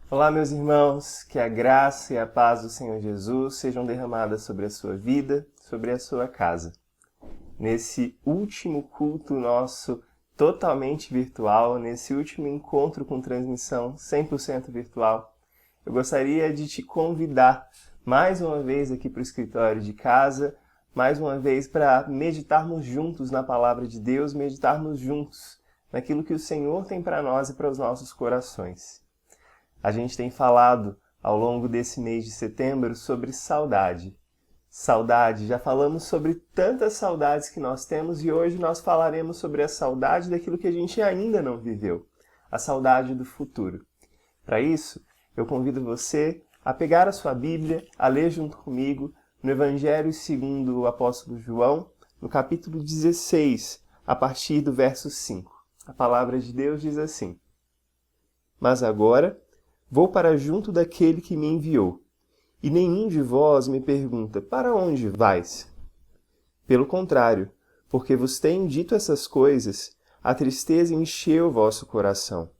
Olá, meus irmãos, que a graça e a paz do Senhor Jesus sejam derramadas sobre a sua vida, sobre a sua casa. Nesse último culto nosso totalmente virtual, nesse último encontro com transmissão 100% virtual, eu gostaria de te convidar mais uma vez aqui para o escritório de casa, mais uma vez para meditarmos juntos na palavra de Deus, meditarmos juntos naquilo que o Senhor tem para nós e para os nossos corações. A gente tem falado ao longo desse mês de setembro sobre saudade. Saudade, já falamos sobre tantas saudades que nós temos e hoje nós falaremos sobre a saudade daquilo que a gente ainda não viveu, a saudade do futuro. Para isso, eu convido você a pegar a sua Bíblia, a ler junto comigo no Evangelho segundo o apóstolo João, no capítulo 16, a partir do verso 5. A palavra de Deus diz assim: Mas agora vou para junto daquele que me enviou, e nenhum de vós me pergunta, para onde vais? Pelo contrário, porque vos tenho dito essas coisas, a tristeza encheu o vosso coração.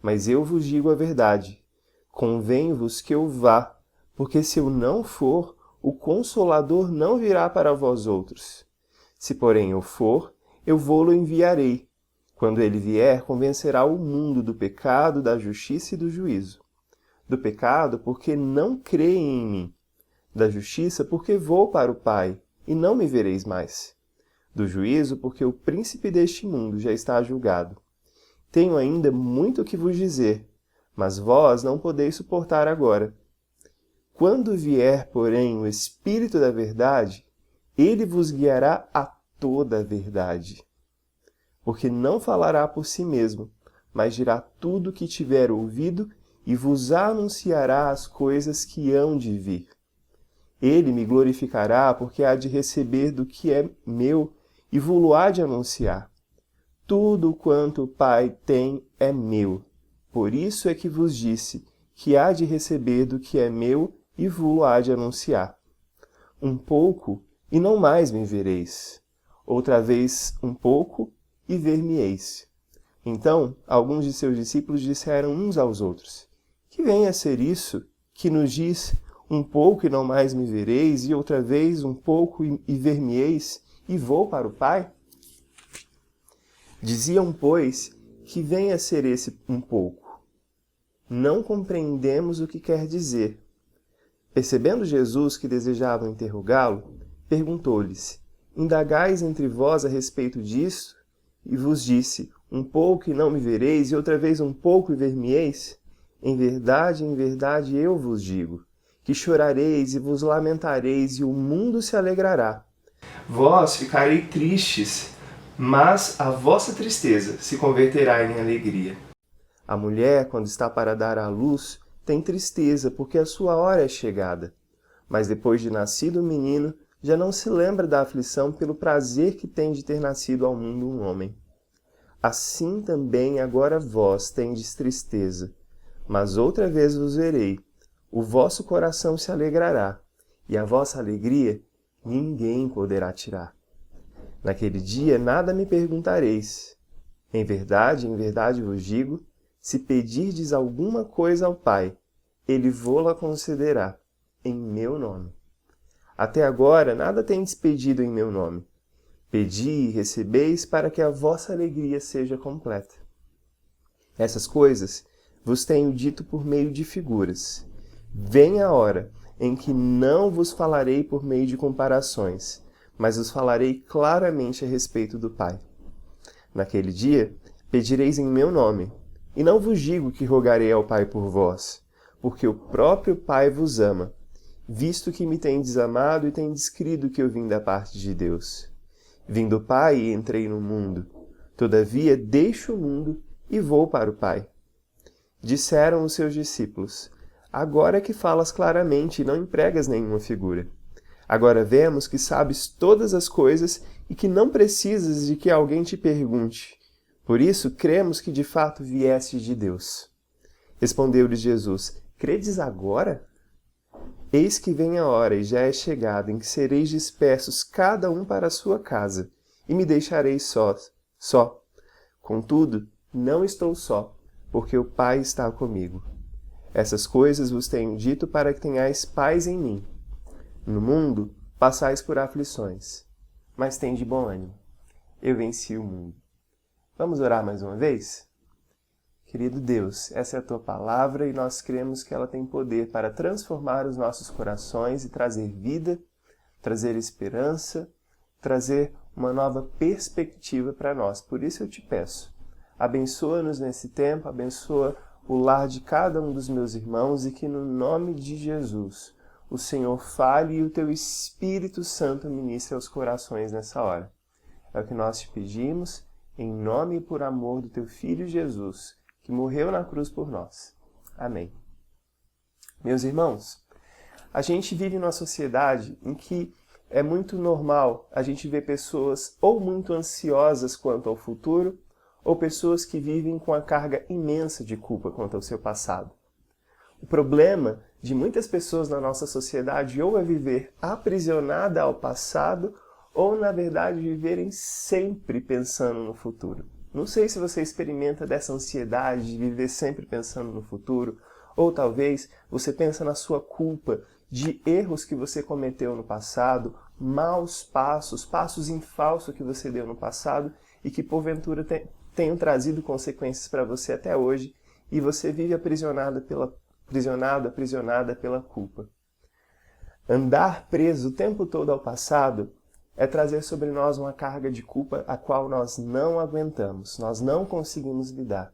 Mas eu vos digo a verdade, convém-vos que eu vá, porque se eu não for, o Consolador não virá para vós outros. Se porém eu for, eu vou-lo enviarei. Quando ele vier, convencerá o mundo do pecado, da justiça e do juízo. Do pecado, porque não creem em mim. Da justiça, porque vou para o Pai, e não me vereis mais. Do juízo, porque o príncipe deste mundo já está julgado. Tenho ainda muito que vos dizer, mas vós não podeis suportar agora. Quando vier, porém, o Espírito da verdade, ele vos guiará a toda a verdade. Porque não falará por si mesmo, mas dirá tudo o que tiver ouvido e vos anunciará as coisas que hão de vir. Ele me glorificará, porque há de receber do que é meu e vou-lo há de anunciar. Tudo quanto o Pai tem é meu. Por isso é que vos disse que há de receber do que é meu e vou-lo há de anunciar. Um pouco, e não mais me vereis. Outra vez um pouco, e ver-me-eis. Então, alguns de seus discípulos disseram uns aos outros: Que vem a ser isso que nos diz, um pouco e não mais me vereis, e outra vez um pouco e ver-me-eis, e vou para o Pai? Diziam, pois, que vem a ser esse um pouco. Não compreendemos o que quer dizer. Percebendo Jesus que desejavam interrogá-lo, perguntou-lhes: Indagais entre vós a respeito disso? E vos disse, um pouco e não me vereis, e outra vez um pouco e ver-me-eis? Em verdade, eu vos digo, que chorareis e vos lamentareis, e o mundo se alegrará. Vós ficarei tristes, mas a vossa tristeza se converterá em alegria. A mulher, quando está para dar à luz, tem tristeza, porque a sua hora é chegada. Mas depois de nascido o menino, já não se lembra da aflição pelo prazer que tem de ter nascido ao mundo um homem. Assim também agora vós tendes tristeza, mas outra vez vos verei, o vosso coração se alegrará, e a vossa alegria ninguém poderá tirar. Naquele dia nada me perguntareis. Em verdade vos digo, se pedirdes alguma coisa ao Pai, ele vô-la concederá, em meu nome. Até agora nada tendes pedido em meu nome. Pedi e recebeis para que a vossa alegria seja completa. Essas coisas vos tenho dito por meio de figuras. Vem a hora em que não vos falarei por meio de comparações, mas vos falarei claramente a respeito do Pai. Naquele dia pedireis em meu nome, e não vos digo que rogarei ao Pai por vós, porque o próprio Pai vos ama, visto que me tendes amado e tendes crido que eu vim da parte de Deus. Vim do Pai e entrei no mundo. Todavia deixo o mundo e vou para o Pai. Disseram os seus discípulos: Agora é que falas claramente e não empregas nenhuma figura. Agora vemos que sabes todas as coisas e que não precisas de que alguém te pergunte. Por isso cremos que de fato vieste de Deus. Respondeu-lhes Jesus: Credes agora? Eis que vem a hora, e já é chegada, em que sereis dispersos cada um para a sua casa, e me deixareis só. Contudo, não estou só, porque o Pai está comigo. Essas coisas vos tenho dito para que tenhais paz em mim. No mundo passais por aflições, mas tende bom ânimo. Eu venci o mundo. Vamos orar mais uma vez? Querido Deus, essa é a Tua palavra e nós cremos que ela tem poder para transformar os nossos corações e trazer vida, trazer esperança, trazer uma nova perspectiva para nós. Por isso eu te peço, abençoa-nos nesse tempo, abençoa o lar de cada um dos meus irmãos e que no nome de Jesus o Senhor fale e o Teu Espírito Santo ministre aos corações nessa hora. É o que nós te pedimos, em nome e por amor do Teu Filho Jesus, que morreu na cruz por nós. Amém. Meus irmãos, a gente vive numa sociedade em que é muito normal a gente ver pessoas ou muito ansiosas quanto ao futuro, ou pessoas que vivem com a carga imensa de culpa quanto ao seu passado. O problema de muitas pessoas na nossa sociedade ou é viver aprisionada ao passado, ou, na verdade, viverem sempre pensando no futuro. Não sei se você experimenta dessa ansiedade de viver sempre pensando no futuro, ou talvez você pensa na sua culpa de erros que você cometeu no passado, maus passos, passos em falso que você deu no passado e que porventura tenham trazido consequências para você até hoje e você vive aprisionada pela culpa. Andar preso o tempo todo ao passado é trazer sobre nós uma carga de culpa a qual nós não aguentamos, nós não conseguimos lidar.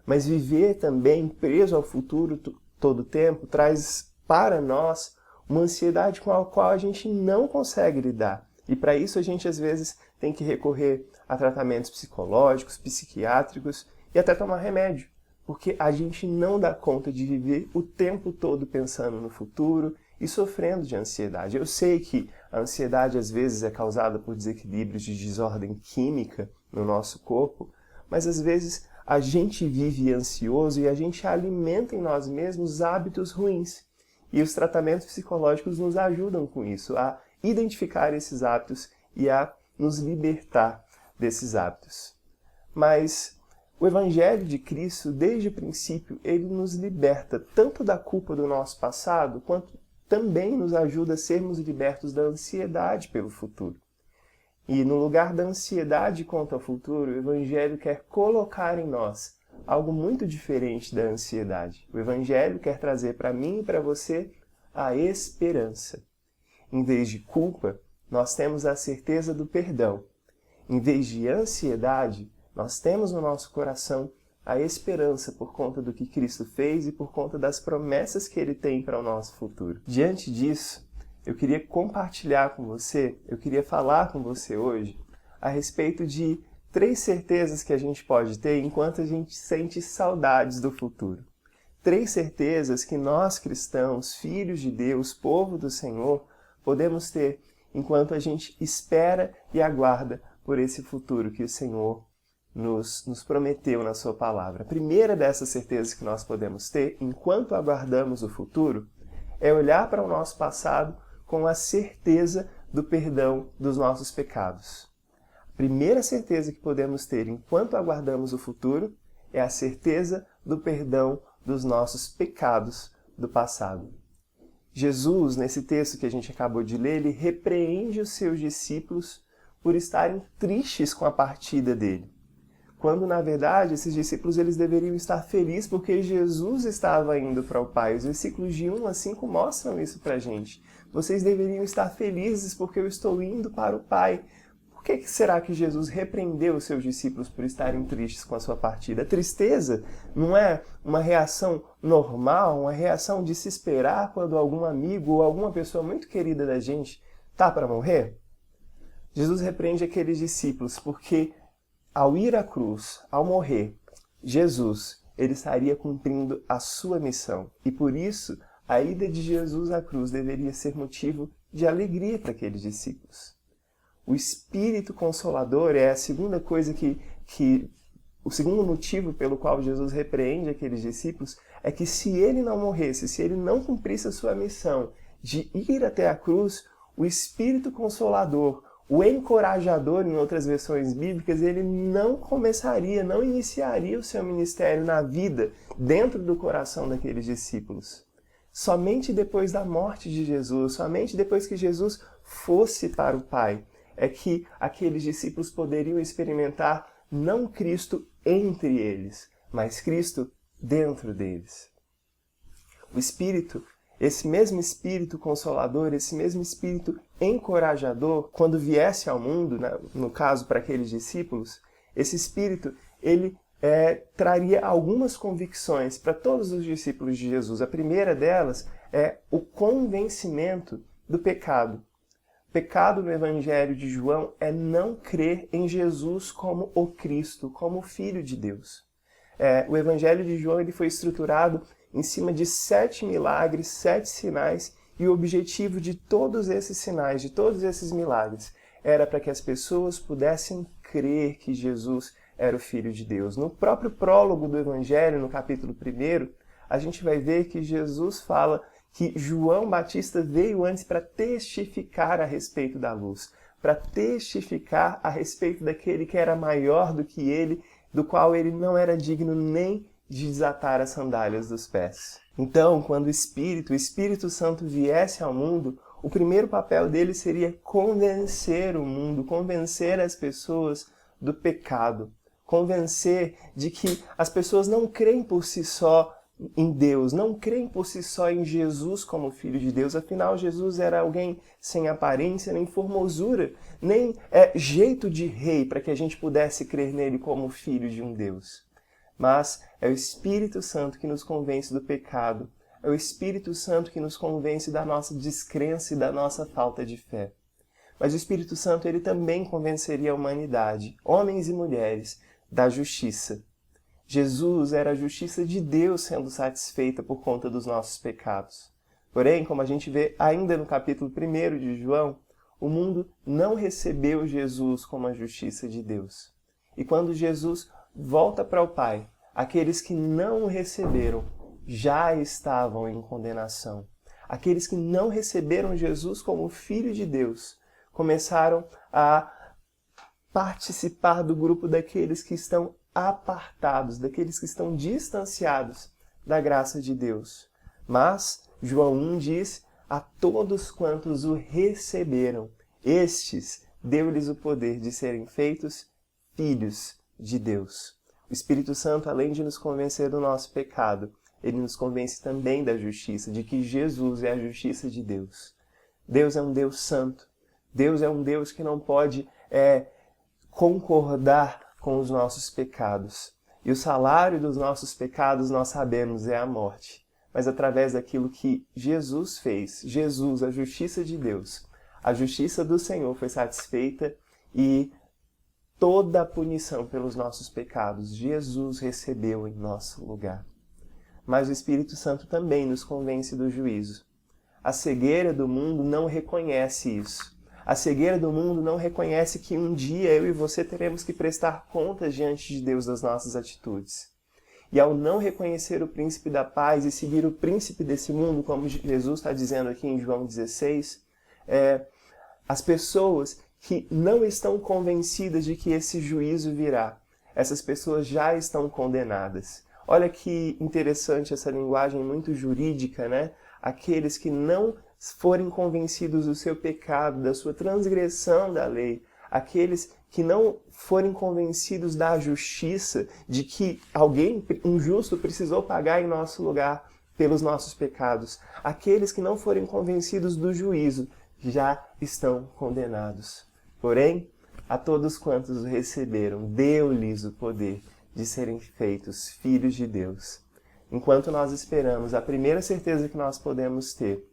Mas viver também preso ao futuro todo o tempo traz para nós uma ansiedade com a qual a gente não consegue lidar. E para isso a gente às vezes tem que recorrer a tratamentos psicológicos, psiquiátricos e até tomar remédio, porque a gente não dá conta de viver o tempo todo pensando no futuro e sofrendo de ansiedade. Eu sei que a ansiedade às vezes é causada por desequilíbrios de desordem química no nosso corpo, mas às vezes a gente vive ansioso e a gente alimenta em nós mesmos hábitos ruins. E os tratamentos psicológicos nos ajudam com isso, a identificar esses hábitos e a nos libertar desses hábitos. Mas o Evangelho de Cristo, desde o princípio, ele nos liberta tanto da culpa do nosso passado, quanto também nos ajuda a sermos libertos da ansiedade pelo futuro. E no lugar da ansiedade quanto ao futuro, o Evangelho quer colocar em nós algo muito diferente da ansiedade. O Evangelho quer trazer para mim e para você a esperança. Em vez de culpa, nós temos a certeza do perdão. Em vez de ansiedade, nós temos no nosso coração a esperança por conta do que Cristo fez e por conta das promessas que Ele tem para o nosso futuro. Diante disso, eu queria compartilhar com você, eu queria falar com você hoje a respeito de 3 certezas que a gente pode ter enquanto a gente sente saudades do futuro. 3 certezas que nós cristãos, filhos de Deus, povo do Senhor, podemos ter enquanto a gente espera e aguarda por esse futuro que o Senhor nos prometeu na sua palavra. A primeira dessas certezas que nós podemos ter, enquanto aguardamos o futuro, é olhar para o nosso passado com a certeza do perdão dos nossos pecados. A primeira certeza que podemos ter enquanto aguardamos o futuro é a certeza do perdão dos nossos pecados do passado. Jesus, nesse texto que a gente acabou de ler, ele repreende os seus discípulos por estarem tristes com a partida dele. Quando, na verdade, esses discípulos eles deveriam estar felizes porque Jesus estava indo para o Pai. Os versículos de 1 a 5 mostram isso para a gente. Vocês deveriam estar felizes porque eu estou indo para o Pai. Por que será que Jesus repreendeu os seus discípulos por estarem tristes com a sua partida? A tristeza não é uma reação normal, uma reação de se esperar quando algum amigo ou alguma pessoa muito querida da gente está para morrer? Jesus repreende aqueles discípulos porque ao ir à cruz, ao morrer, Jesus, ele estaria cumprindo a sua missão. E por isso, a ida de Jesus à cruz deveria ser motivo de alegria para aqueles discípulos. O Espírito Consolador é a segunda coisa o segundo motivo pelo qual Jesus repreende aqueles discípulos é que se ele não morresse, se ele não cumprisse a sua missão de ir até a cruz, o Espírito Consolador, O encorajador, em outras versões bíblicas, ele não iniciaria o seu ministério na vida, dentro do coração daqueles discípulos. Somente depois da morte de Jesus, somente depois que Jesus fosse para o Pai, é que aqueles discípulos poderiam experimentar não Cristo entre eles, mas Cristo dentro deles. O Espírito, esse mesmo Espírito Consolador, esse mesmo Espírito encorajador, quando viesse ao mundo, no caso para aqueles discípulos, esse Espírito, ele traria algumas convicções para todos os discípulos de Jesus. A primeira delas é o convencimento do pecado. O pecado no Evangelho de João é não crer em Jesus como o Cristo, como o Filho de Deus. O Evangelho de João ele foi estruturado em cima de 7 milagres, 7 sinais, e o objetivo de todos esses sinais, de todos esses milagres, era para que as pessoas pudessem crer que Jesus era o Filho de Deus. No próprio prólogo do Evangelho, no capítulo 1, a gente vai ver que Jesus fala que João Batista veio antes para testificar a respeito da luz, para testificar a respeito daquele que era maior do que ele, do qual ele não era digno nem de desatar as sandálias dos pés. Então, quando o Espírito Santo viesse ao mundo, o primeiro papel dele seria convencer o mundo, convencer as pessoas do pecado, convencer de que as pessoas não creem por si só em Deus, não creem por si só em Jesus como Filho de Deus. Afinal, Jesus era alguém sem aparência, nem formosura, nem jeito de rei para que a gente pudesse crer nele como filho de um Deus. Mas é o Espírito Santo que nos convence do pecado, é o Espírito Santo que nos convence da nossa descrença e da nossa falta de fé. Mas o Espírito Santo ele também convenceria a humanidade, homens e mulheres, da justiça. Jesus era a justiça de Deus sendo satisfeita por conta dos nossos pecados. Porém, como a gente vê ainda no capítulo 1 de João, o mundo não recebeu Jesus como a justiça de Deus. E quando Jesus volta para o Pai, aqueles que não o receberam já estavam em condenação. Aqueles que não receberam Jesus como Filho de Deus começaram a participar do grupo daqueles que estão apartados, daqueles que estão distanciados da graça de Deus. Mas João 1 diz, a todos quantos o receberam, estes deu-lhes o poder de serem feitos filhos de Deus. O Espírito Santo, além de nos convencer do nosso pecado, ele nos convence também da justiça, de que Jesus é a justiça de Deus. Deus é um Deus santo. Deus é um Deus que não pode concordar com os nossos pecados. E o salário dos nossos pecados, nós sabemos, é a morte. Mas através daquilo que Jesus fez, Jesus, a justiça de Deus, a justiça do Senhor foi satisfeita e toda a punição pelos nossos pecados, Jesus recebeu em nosso lugar. Mas o Espírito Santo também nos convence do juízo. A cegueira do mundo não reconhece isso. A cegueira do mundo não reconhece que um dia eu e você teremos que prestar contas diante de Deus das nossas atitudes. E ao não reconhecer o príncipe da paz e seguir o príncipe desse mundo, como Jesus está dizendo aqui em João 16, as pessoas que não estão convencidas de que esse juízo virá, essas pessoas já estão condenadas. Olha que interessante essa linguagem muito jurídica, né? Aqueles que não forem convencidos do seu pecado, da sua transgressão da lei, aqueles que não forem convencidos da justiça, de que alguém, um justo, precisou pagar em nosso lugar pelos nossos pecados, aqueles que não forem convencidos do juízo, já estão condenados. Porém, a todos quantos o receberam, deu-lhes o poder de serem feitos filhos de Deus. Enquanto nós esperamos, a primeira certeza que nós podemos ter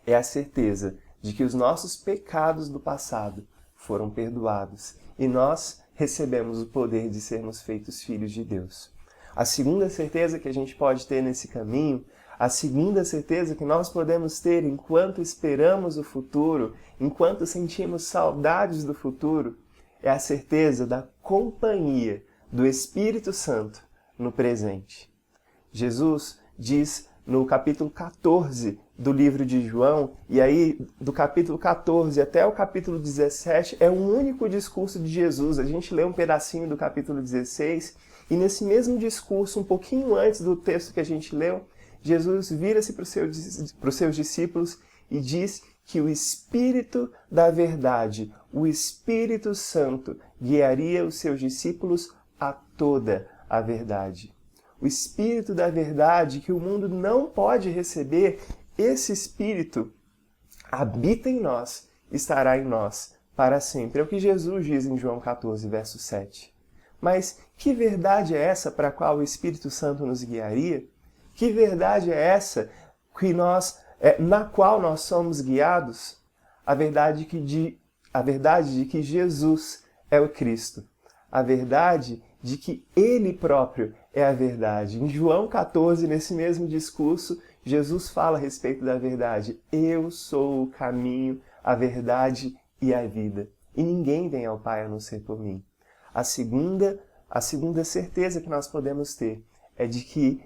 é a certeza de que os nossos pecados do passado foram perdoados e nós recebemos o poder de sermos feitos filhos de Deus. A segunda certeza que a gente pode ter nesse caminho, a segunda certeza que nós podemos ter enquanto esperamos o futuro, enquanto sentimos saudades do futuro, é a certeza da companhia do Espírito Santo no presente. Jesus diz no capítulo 14 do livro de João, e aí do capítulo 14 até o capítulo 17, é um único discurso de Jesus. A gente lê um pedacinho do capítulo 16, e nesse mesmo discurso, um pouquinho antes do texto que a gente leu, Jesus vira-se para os seus discípulos e diz que o Espírito da verdade, o Espírito Santo, guiaria os seus discípulos a toda a verdade. O Espírito da verdade que o mundo não pode receber, esse Espírito habita em nós, estará em nós para sempre. É o que Jesus diz em João 14, verso 7. Mas que verdade é essa para a qual o Espírito Santo nos guiaria? Que verdade é essa na qual nós somos guiados? A verdade de que Jesus é o Cristo. A verdade de que Ele próprio é a verdade. Em João 14, nesse mesmo discurso, Jesus fala a respeito da verdade. Eu sou o caminho, a verdade e a vida. E ninguém vem ao Pai a não ser por mim. A segunda certeza que nós podemos ter é de que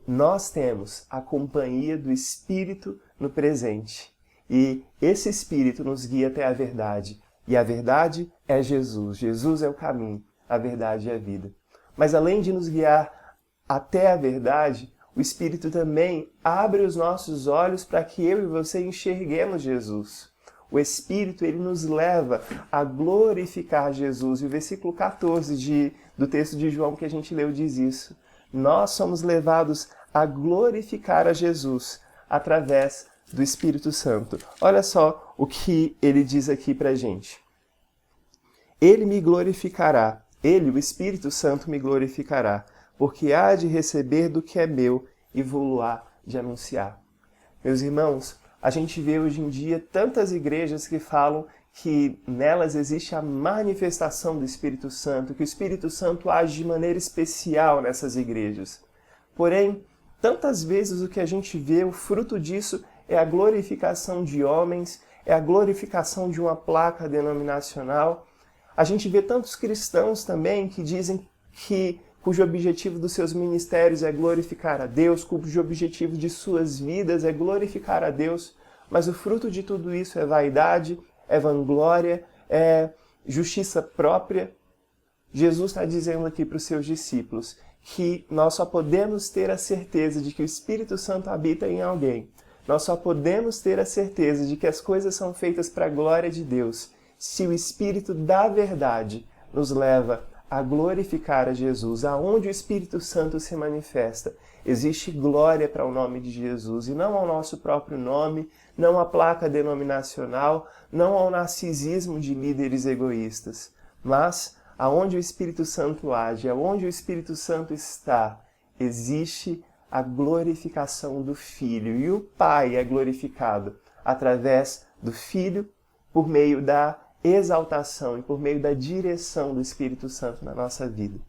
nós temos a companhia do Espírito no presente. E esse Espírito nos guia até a verdade. E a verdade é Jesus. Jesus é o caminho, a verdade e a vida. Mas além de nos guiar até a verdade, o Espírito também abre os nossos olhos para que eu e você enxerguemos Jesus. O Espírito, ele nos leva a glorificar Jesus. E o versículo 14 do texto de João que a gente leu diz isso. Nós somos levados a glorificar a Jesus através do Espírito Santo. Olha só o que ele diz aqui para a gente. Ele me glorificará. Ele, o Espírito Santo, me glorificará, porque há de receber do que é meu e vou-lo-á de anunciar. Meus irmãos, a gente vê hoje em dia tantas igrejas que falam que nelas existe a manifestação do Espírito Santo, que o Espírito Santo age de maneira especial nessas igrejas. Porém, tantas vezes o que a gente vê, o fruto disso é a glorificação de homens, é a glorificação de uma placa denominacional. A gente vê tantos cristãos também que dizem cujo objetivo dos seus ministérios é glorificar a Deus, cujo objetivo de suas vidas é glorificar a Deus, mas o fruto de tudo isso é vaidade, é vanglória, é justiça própria. Jesus está dizendo aqui para os seus discípulos que nós só podemos ter a certeza de que o Espírito Santo habita em alguém. Nós só podemos ter a certeza de que as coisas são feitas para a glória de Deus se o Espírito da verdade nos leva a glorificar a Jesus. Aonde o Espírito Santo se manifesta, existe glória para o nome de Jesus, e não ao nosso próprio nome, não à placa denominacional, não ao narcisismo de líderes egoístas, mas aonde o Espírito Santo age, aonde o Espírito Santo está, existe a glorificação do Filho, e o Pai é glorificado através do Filho por meio da exaltação e por meio da direção do Espírito Santo na nossa vida.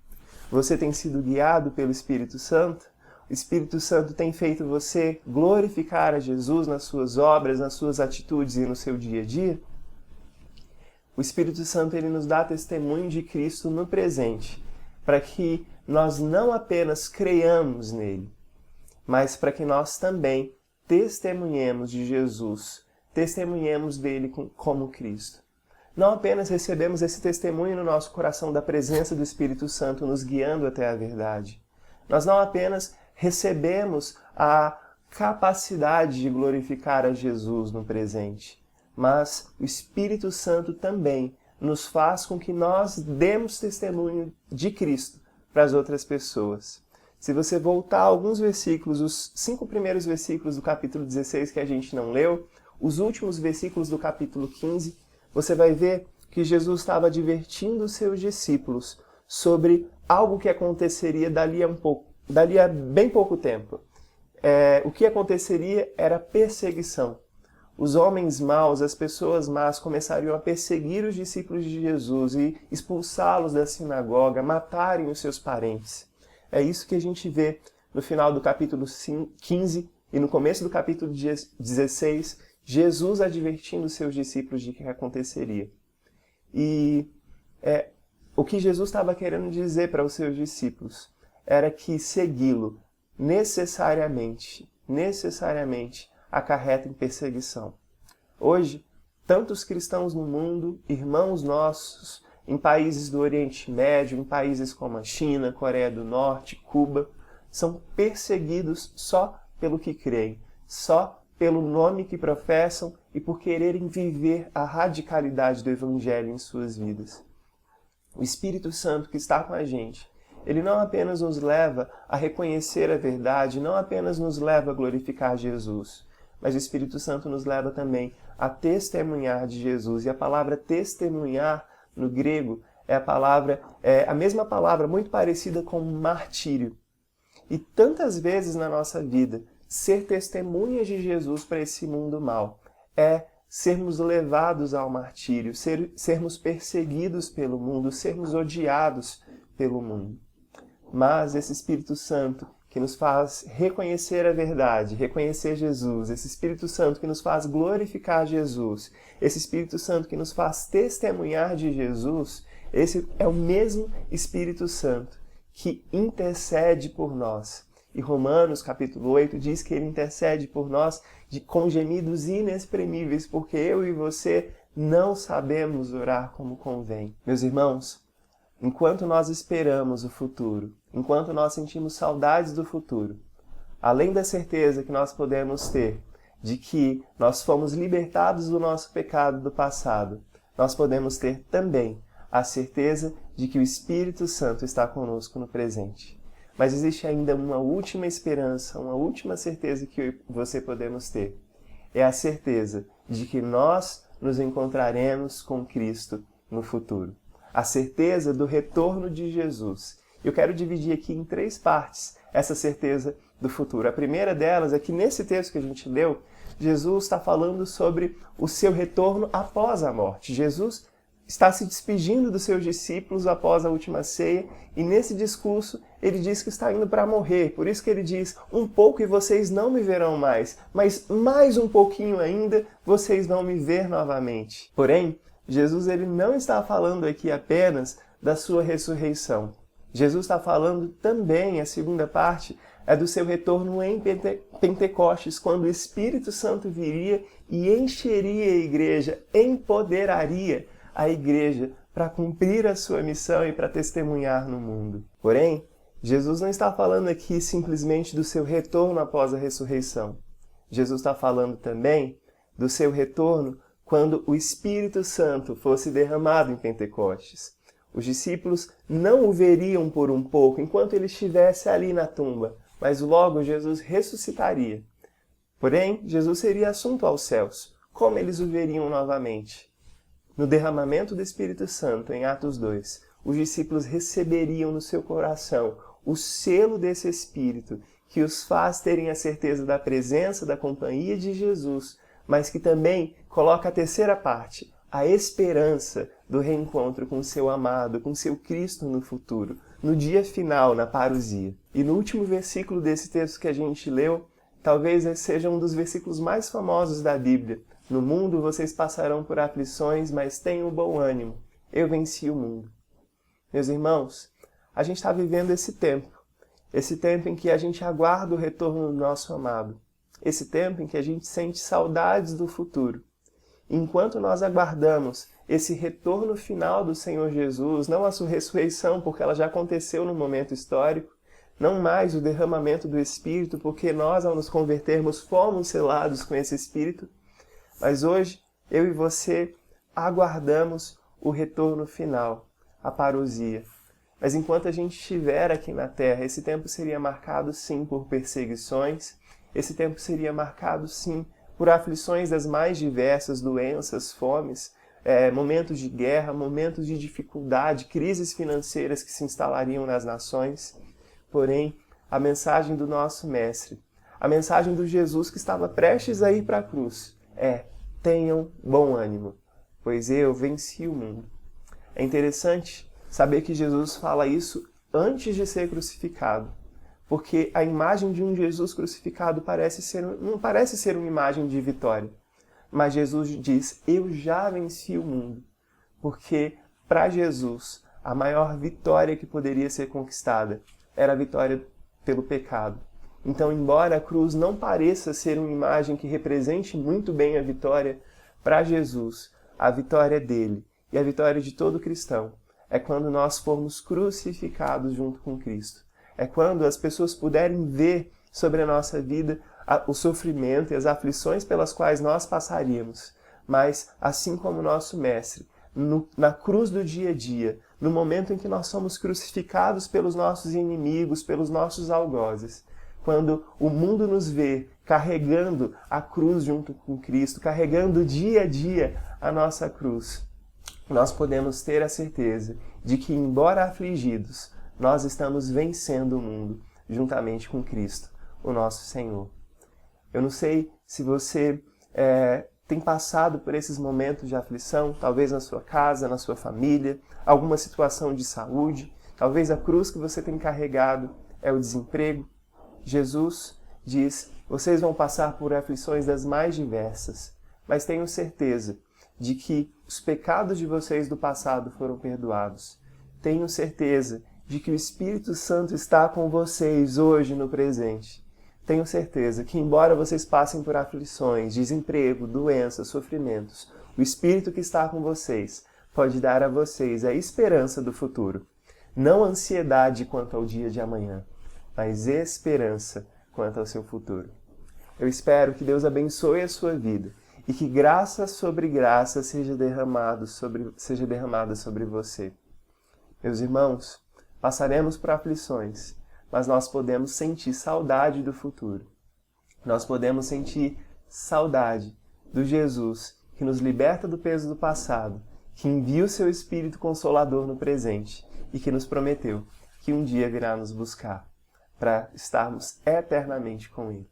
Você tem sido guiado pelo Espírito Santo? O Espírito Santo tem feito você glorificar a Jesus nas suas obras, nas suas atitudes e no seu dia a dia? O Espírito Santo, ele nos dá testemunho de Cristo no presente, para que nós não apenas creiamos nele, mas para que nós também testemunhemos de Jesus, testemunhemos dele como Cristo. Não apenas recebemos esse testemunho no nosso coração da presença do Espírito Santo nos guiando até a verdade. Nós não apenas recebemos a capacidade de glorificar a Jesus no presente, mas o Espírito Santo também nos faz com que nós demos testemunho de Cristo para as outras pessoas. Se você voltar a alguns versículos, os 5 primeiros versículos do capítulo 16 que a gente não leu, os últimos versículos do capítulo 15, você vai ver que Jesus estava advertindo os seus discípulos sobre algo que aconteceria dali a bem pouco tempo. O que aconteceria era perseguição. Os homens maus, as pessoas más, começariam a perseguir os discípulos de Jesus e expulsá-los da sinagoga, matarem os seus parentes. É isso que a gente vê no final do capítulo 15 e no começo do capítulo 16, Jesus advertindo os seus discípulos de que aconteceria. E o que Jesus estava querendo dizer para os seus discípulos era que segui-lo necessariamente acarretam perseguição. Hoje, tantos cristãos no mundo, irmãos nossos, em países do Oriente Médio, em países como a China, Coreia do Norte, Cuba, são perseguidos só pelo que creem, só pelo nome que professam e por quererem viver a radicalidade do Evangelho em suas vidas. O Espírito Santo que está com a gente, ele não apenas nos leva a reconhecer a verdade, não apenas nos leva a glorificar Jesus, mas o Espírito Santo nos leva também a testemunhar de Jesus. E a palavra testemunhar, no grego, é a mesma palavra, muito parecida com martírio. E tantas vezes na nossa vida, ser testemunhas de Jesus para esse mundo mau é sermos levados ao martírio, sermos perseguidos pelo mundo, sermos odiados pelo mundo. Mas esse Espírito Santo que nos faz reconhecer a verdade, reconhecer Jesus, esse Espírito Santo que nos faz glorificar Jesus, esse Espírito Santo que nos faz testemunhar de Jesus, esse é o mesmo Espírito Santo que intercede por nós. E Romanos, capítulo 8, diz que ele intercede por nós com gemidos inexprimíveis, porque eu e você não sabemos orar como convém. Meus irmãos, enquanto nós esperamos o futuro, enquanto nós sentimos saudades do futuro, além da certeza que nós podemos ter de que nós fomos libertados do nosso pecado do passado, nós podemos ter também a certeza de que o Espírito Santo está conosco no presente. Mas existe ainda uma última esperança, uma última certeza que você podemos ter. É a certeza de que nós nos encontraremos com Cristo no futuro. A certeza do retorno de Jesus. Eu quero dividir aqui em 3 partes essa certeza do futuro. A primeira delas é que nesse texto que a gente leu, Jesus está falando sobre o seu retorno após a morte. Jesus está se despedindo dos seus discípulos após a última ceia e nesse discurso ele diz que está indo para morrer. Por isso que ele diz, um pouco e vocês não me verão mais, mas mais um pouquinho ainda vocês vão me ver novamente. Porém, Jesus ele não está falando aqui apenas da sua ressurreição. Jesus está falando também, a segunda parte, é do seu retorno em Pentecostes, quando o Espírito Santo viria e encheria a igreja, empoderaria a igreja para cumprir a sua missão e para testemunhar no mundo. Porém, Jesus não está falando aqui simplesmente do seu retorno após a ressurreição. Jesus está falando também do seu retorno quando o Espírito Santo fosse derramado em Pentecostes. Os discípulos não o veriam por um pouco enquanto ele estivesse ali na tumba, mas logo Jesus ressuscitaria. Porém, Jesus seria assunto aos céus. Como eles o veriam novamente? No derramamento do Espírito Santo, em Atos 2, os discípulos receberiam no seu coração o selo desse Espírito, que os faz terem a certeza da presença, da companhia de Jesus, mas que também coloca a terceira parte, a esperança do reencontro com seu amado, com seu Cristo no futuro, no dia final, na parousia. E no último versículo desse texto que a gente leu, talvez seja um dos versículos mais famosos da Bíblia. No mundo vocês passarão por aflições, mas tenham bom ânimo. Eu venci o mundo. Meus irmãos, a gente está vivendo esse tempo em que a gente aguarda o retorno do nosso amado. Esse tempo em que a gente sente saudades do futuro. Enquanto nós aguardamos esse retorno final do Senhor Jesus, não a sua ressurreição, porque ela já aconteceu no momento histórico, não mais o derramamento do Espírito, porque nós, ao nos convertermos, fomos selados com esse Espírito, mas hoje, eu e você aguardamos o retorno final, a parousia. Mas enquanto a gente estiver aqui na Terra, esse tempo seria marcado sim por perseguições, esse tempo seria marcado sim por aflições das mais diversas, doenças, fomes, momentos de guerra, momentos de dificuldade, crises financeiras que se instalariam nas nações. Porém, a mensagem do nosso Mestre, a mensagem do Jesus que estava prestes a ir para a cruz, tenham bom ânimo, pois eu venci o mundo. É interessante saber que Jesus fala isso antes de ser crucificado, porque a imagem de um Jesus crucificado não parece ser uma imagem de vitória, mas Jesus diz, eu já venci o mundo, porque para Jesus a maior vitória que poderia ser conquistada era a vitória pelo pecado. Então, embora a cruz não pareça ser uma imagem que represente muito bem a vitória, para Jesus, a vitória dele e a vitória de todo cristão é quando nós formos crucificados junto com Cristo. É quando as pessoas puderem ver sobre a nossa vida o sofrimento e as aflições pelas quais nós passaríamos. Mas, assim como nosso Mestre, na cruz do dia a dia, no momento em que nós somos crucificados pelos nossos inimigos, pelos nossos algozes, quando o mundo nos vê carregando a cruz junto com Cristo, carregando dia a dia a nossa cruz, nós podemos ter a certeza de que, embora afligidos, nós estamos vencendo o mundo juntamente com Cristo, o nosso Senhor. Eu não sei se você tem passado por esses momentos de aflição, talvez na sua casa, na sua família, alguma situação de saúde, talvez a cruz que você tem carregado é o desemprego. Jesus diz: vocês vão passar por aflições das mais diversas, mas tenham certeza de que os pecados de vocês do passado foram perdoados. Tenham certeza de que o Espírito Santo está com vocês hoje no presente. Tenham certeza que, embora vocês passem por aflições, desemprego, doenças, sofrimentos, o Espírito que está com vocês pode dar a vocês a esperança do futuro. Não ansiedade quanto ao dia de amanhã, mas esperança quanto ao seu futuro. Eu espero que Deus abençoe a sua vida e que graça sobre graça seja derramada sobre você. Meus irmãos, passaremos por aflições, mas nós podemos sentir saudade do futuro. Nós podemos sentir saudade do Jesus que nos liberta do peso do passado, que envia o seu Espírito Consolador no presente e que nos prometeu que um dia virá nos buscar para estarmos eternamente com Ele.